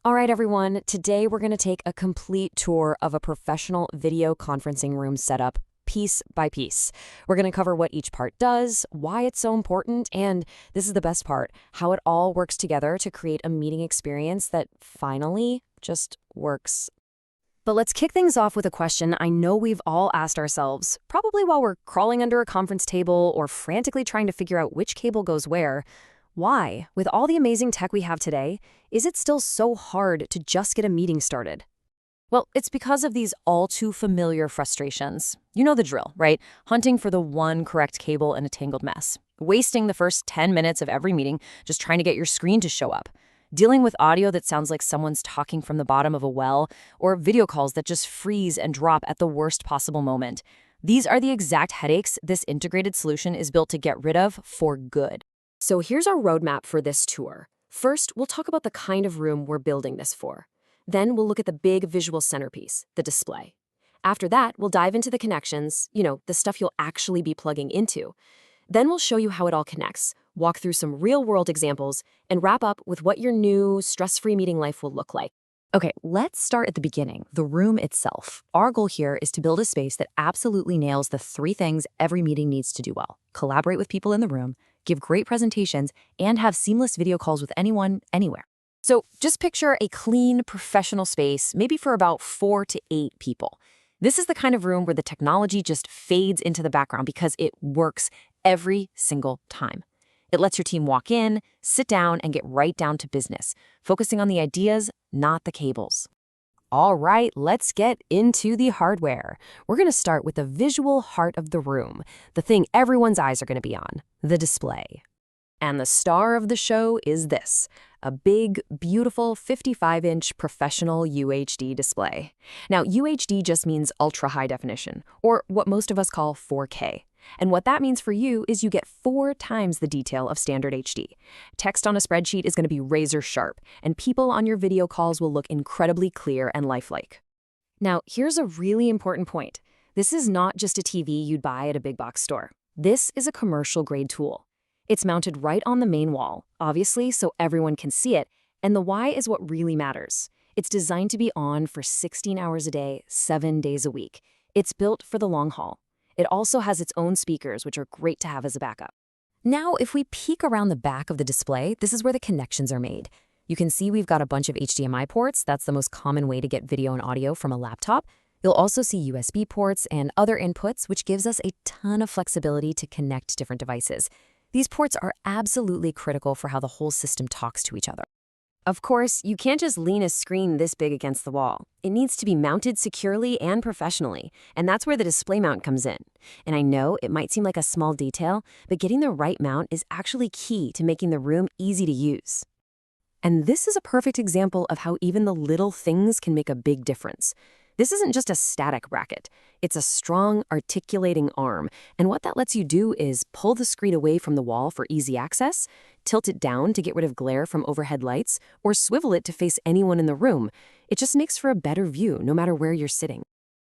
All right, everyone. Today we're going to take a complete tour of a professional video conferencing room setup piece by piece. We're going to cover what each part does, why it's so important, and this is the best part, how it all works together to create a meeting experience that finally just works. But let's kick things off with a question I know we've all asked ourselves, probably while we're crawling under a conference table or frantically trying to figure out which cable goes where. Why, with all the amazing tech we have today, is it still so hard to just get a meeting started? Well, it's because of these all too familiar frustrations. You know the drill, right? Hunting for the one correct cable in a tangled mess. Wasting the first 10 minutes of every meeting just trying to get your screen to show up. Dealing with audio that sounds like someone's talking from the bottom of a well, or video calls that just freeze and drop at the worst possible moment. These are the exact headaches this integrated solution is built to get rid of for good. So here's our roadmap for this tour. First, we'll talk about the kind of room we're building this for. Then we'll look at the big visual centerpiece, the display. After that, we'll dive into the connections, the stuff you'll actually be plugging into. Then we'll show you how it all connects, walk through some real-world examples, and wrap up with what your new stress-free meeting life will look like. Okay, let's start at the beginning, the room itself. Our goal here is to build a space that absolutely nails the three things every meeting needs to do well: collaborate with people in the room, give great presentations, and have seamless video calls with anyone, anywhere. So just picture a clean, professional space, maybe for about 4 to 8 people. This is the kind of room where the technology just fades into the background because it works every single time. It lets your team walk in, sit down, and get right down to business, focusing on the ideas, not the cables. All right, let's get into the hardware. We're going to start with the visual heart of the room, the thing everyone's eyes are going to be on, the display. And the star of the show is this, a big, beautiful 55-inch professional UHD display. Now, UHD just means ultra-high definition, or what most of us call 4K. And what that means for you is you get 4 times the detail of standard HD. Text on a spreadsheet is going to be razor sharp, and people on your video calls will look incredibly clear and lifelike. Now, here's a really important point. This is not just a TV you'd buy at a big box store. This is a commercial-grade tool. It's mounted right on the main wall, obviously, so everyone can see it, and the why is what really matters. It's designed to be on for 16 hours a day, 7 days a week. It's built for the long haul. It also has its own speakers, which are great to have as a backup. Now, if we peek around the back of the display, this is where the connections are made. You can see we've got a bunch of HDMI ports. That's the most common way to get video and audio from a laptop. You'll also see USB ports and other inputs, which gives us a ton of flexibility to connect different devices. These ports are absolutely critical for how the whole system talks to each other. Of course, you can't just lean a screen this big against the wall. It needs to be mounted securely and professionally, and that's where the display mount comes in. And I know it might seem like a small detail, but getting the right mount is actually key to making the room easy to use. And this is a perfect example of how even the little things can make a big difference. This isn't just a static bracket. It's a strong, articulating arm, and what that lets you do is pull the screen away from the wall for easy access, tilt it down to get rid of glare from overhead lights, or swivel it to face anyone in the room. It just makes for a better view no matter where you're sitting.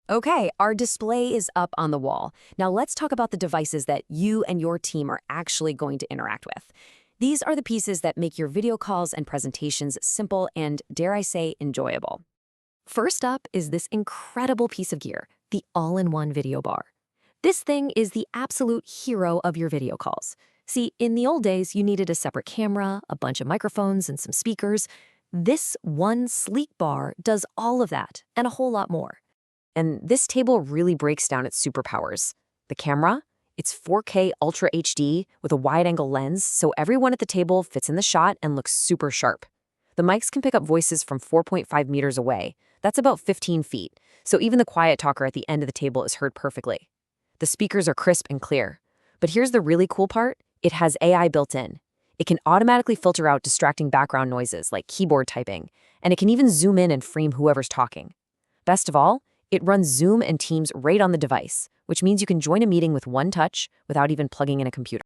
Okay, our display is up on the wall. Now let's talk about the devices that you and your team are actually going to interact with. These are the pieces that make your video calls and presentations simple and, dare I say, enjoyable. First up is this incredible piece of gear, the all-in-one video bar. This thing is the absolute hero of your video calls. See, in the old days, you needed a separate camera, a bunch of microphones, and some speakers. This one sleek bar does all of that and a whole lot more. And this table really breaks down its superpowers. The camera, it's 4K Ultra HD with a wide-angle lens, so everyone at the table fits in the shot and looks super sharp. The mics can pick up voices from 4.5 meters away. That's about 15 feet, so even the quiet talker at the end of the table is heard perfectly. The speakers are crisp and clear. But here's the really cool part. It has AI built in. It can automatically filter out distracting background noises like keyboard typing, and it can even zoom in and frame whoever's talking. Best of all, it runs Zoom and Teams right on the device, which means you can join a meeting with one touch without even plugging in a computer.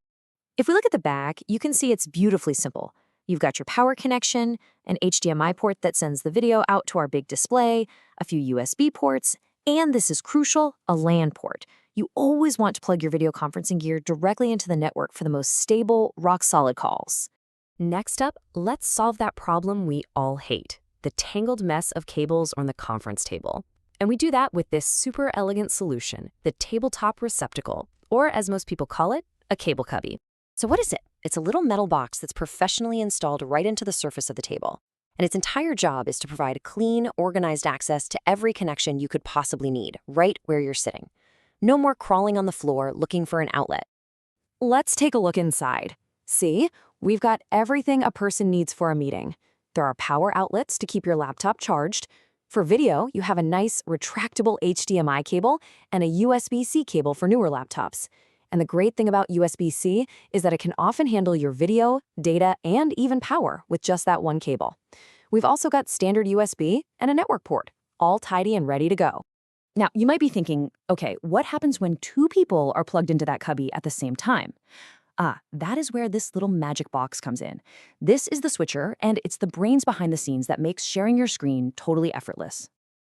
If we look at the back, you can see it's beautifully simple. You've got your power connection, an HDMI port that sends the video out to our big display, a few USB ports, and this is crucial, a LAN port. You always want to plug your video conferencing gear directly into the network for the most stable, rock-solid calls. Next up, let's solve that problem we all hate, the tangled mess of cables on the conference table. And we do that with this super elegant solution, the tabletop receptacle, or as most people call it, a cable cubby. So what is it? It's a little metal box that's professionally installed right into the surface of the table. And its entire job is to provide clean, organized access to every connection you could possibly need, right where you're sitting. No more crawling on the floor looking for an outlet. Let's take a look inside. See, we've got everything a person needs for a meeting. There are power outlets to keep your laptop charged. For video, you have a nice retractable HDMI cable and a USB-C cable for newer laptops. And the great thing about USB-C is that it can often handle your video, data, and even power with just that one cable. We've also got standard USB and a network port, all tidy and ready to go. Now, you might be thinking, okay, what happens when two people are plugged into that cubby at the same time? That is where this little magic box comes in. This is the switcher, and it's the brains behind the scenes that makes sharing your screen totally effortless.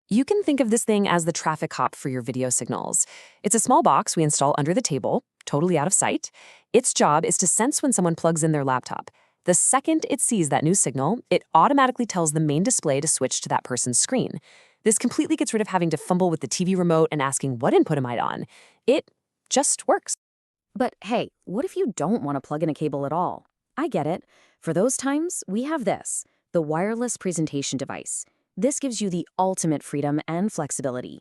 You can think of this thing as the traffic cop for your video signals. It's a small box we install under the table, totally out of sight. Its job is to sense when someone plugs in their laptop. The second it sees that new signal, it automatically tells the main display to switch to that person's screen. This completely gets rid of having to fumble with the TV remote and asking what input am I on. It just works. But hey, what if you don't want to plug in a cable at all? I get it. For those times, we have this, the wireless presentation device. This gives you the ultimate freedom and flexibility.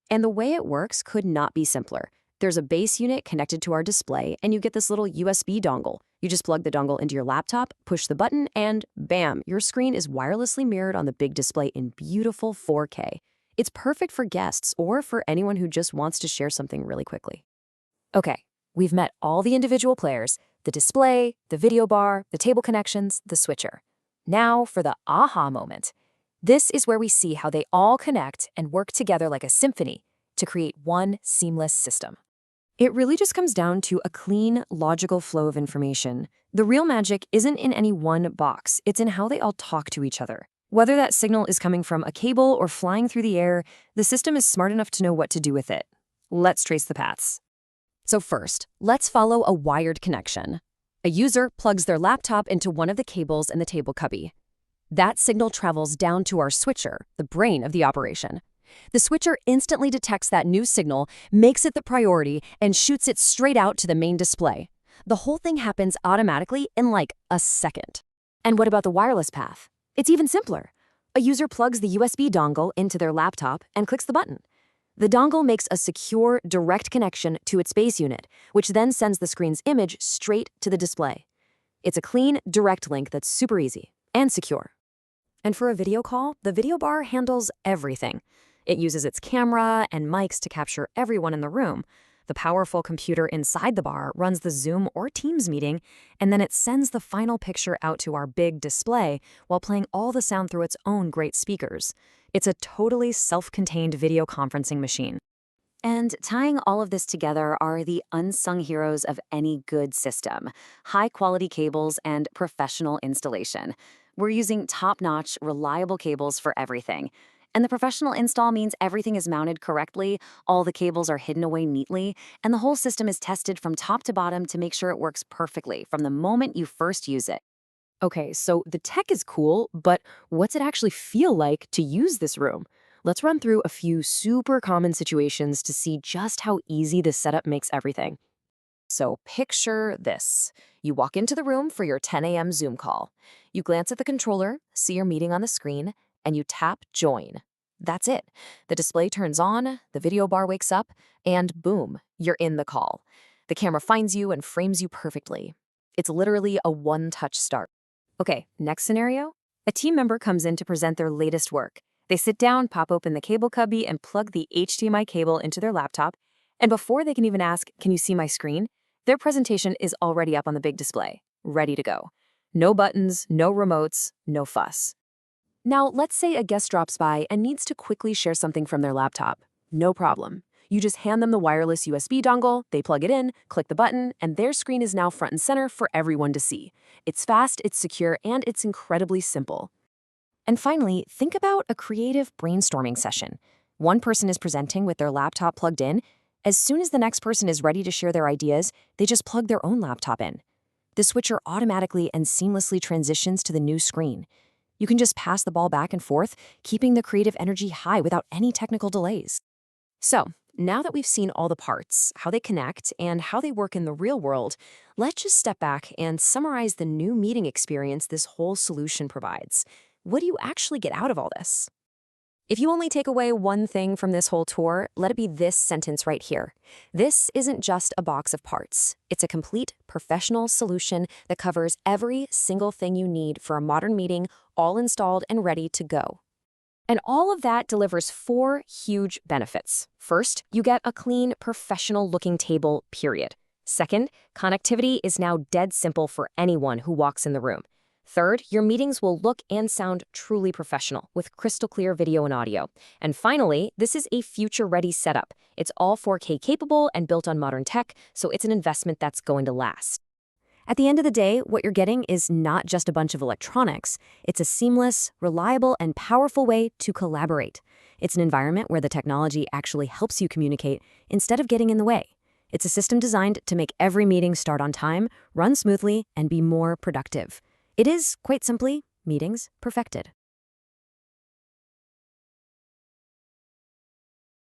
And the way it works could not be simpler. There's a base unit connected to our display, and you get this little USB dongle. You just plug the dongle into your laptop, push the button, and bam, your screen is wirelessly mirrored on the big display in beautiful 4K. It's perfect for guests or for anyone who just wants to share something really quickly. Okay, we've met all the individual players, the display, the video bar, the table connections, the switcher. Now for the aha moment. This is where we see how they all connect and work together like a symphony to create one seamless system. It really just comes down to a clean, logical flow of information. The real magic isn't in any one box, it's in how they all talk to each other. Whether that signal is coming from a cable or flying through the air, the system is smart enough to know what to do with it. Let's trace the paths. So first, let's follow a wired connection. A user plugs their laptop into one of the cables in the table cubby. That signal travels down to our switcher, the brain of the operation. The switcher instantly detects that new signal, makes it the priority, and shoots it straight out to the main display. The whole thing happens automatically in like a second. And what about the wireless path? It's even simpler. A user plugs the USB dongle into their laptop and clicks the button. The dongle makes a secure, direct connection to its base unit, which then sends the screen's image straight to the display. It's a clean, direct link that's super easy and secure. And for a video call, the video bar handles everything. It uses its camera and mics to capture everyone in the room. The powerful computer inside the bar runs the Zoom or Teams meeting, and then it sends the final picture out to our big display while playing all the sound through its own great speakers. It's a totally self-contained video conferencing machine. And tying all of this together are the unsung heroes of any good system: high-quality cables and professional installation. We're using top-notch, reliable cables for everything. And the professional install means everything is mounted correctly, all the cables are hidden away neatly, and the whole system is tested from top to bottom to make sure it works perfectly from the moment you first use it. Okay, so the tech is cool, but what's it actually feel like to use this room? Let's run through a few super common situations to see just how easy this setup makes everything. So picture this. You walk into the room for your 10 a.m. Zoom call. You glance at the controller, see your meeting on the screen, and you tap join. That's it. The display turns on, the video bar wakes up, and boom, you're in the call. The camera finds you and frames you perfectly. It's literally a one-touch start. Okay, next scenario. A team member comes in to present their latest work. They sit down, pop open the cable cubby, and plug the HDMI cable into their laptop, and before they can even ask, "Can you see my screen?" their presentation is already up on the big display, ready to go. No buttons, no remotes, no fuss. Now, let's say a guest drops by and needs to quickly share something from their laptop. No problem. You just hand them the wireless USB dongle, they plug it in, click the button, and their screen is now front and center for everyone to see. It's fast, it's secure, and it's incredibly simple. And finally, think about a creative brainstorming session. One person is presenting with their laptop plugged in. As soon as the next person is ready to share their ideas, they just plug their own laptop in. The switcher automatically and seamlessly transitions to the new screen. You can just pass the ball back and forth, keeping the creative energy high without any technical delays. So, now that we've seen all the parts, how they connect, and how they work in the real world, let's just step back and summarize the new meeting experience this whole solution provides. What do you actually get out of all this? If you only take away one thing from this whole tour, let it be this sentence right here. This isn't just a box of parts. It's a complete professional solution that covers every single thing you need for a modern meeting, all installed and ready to go. And all of that delivers 4 huge benefits. First, you get a clean, professional-looking table, period. Second, connectivity is now dead simple for anyone who walks in the room. Third, your meetings will look and sound truly professional with crystal clear video and audio. And finally, this is a future-ready setup. It's all 4K capable and built on modern tech, so it's an investment that's going to last. At the end of the day, what you're getting is not just a bunch of electronics. It's a seamless, reliable, and powerful way to collaborate. It's an environment where the technology actually helps you communicate instead of getting in the way. It's a system designed to make every meeting start on time, run smoothly, and be more productive. It is, quite simply, meetings perfected.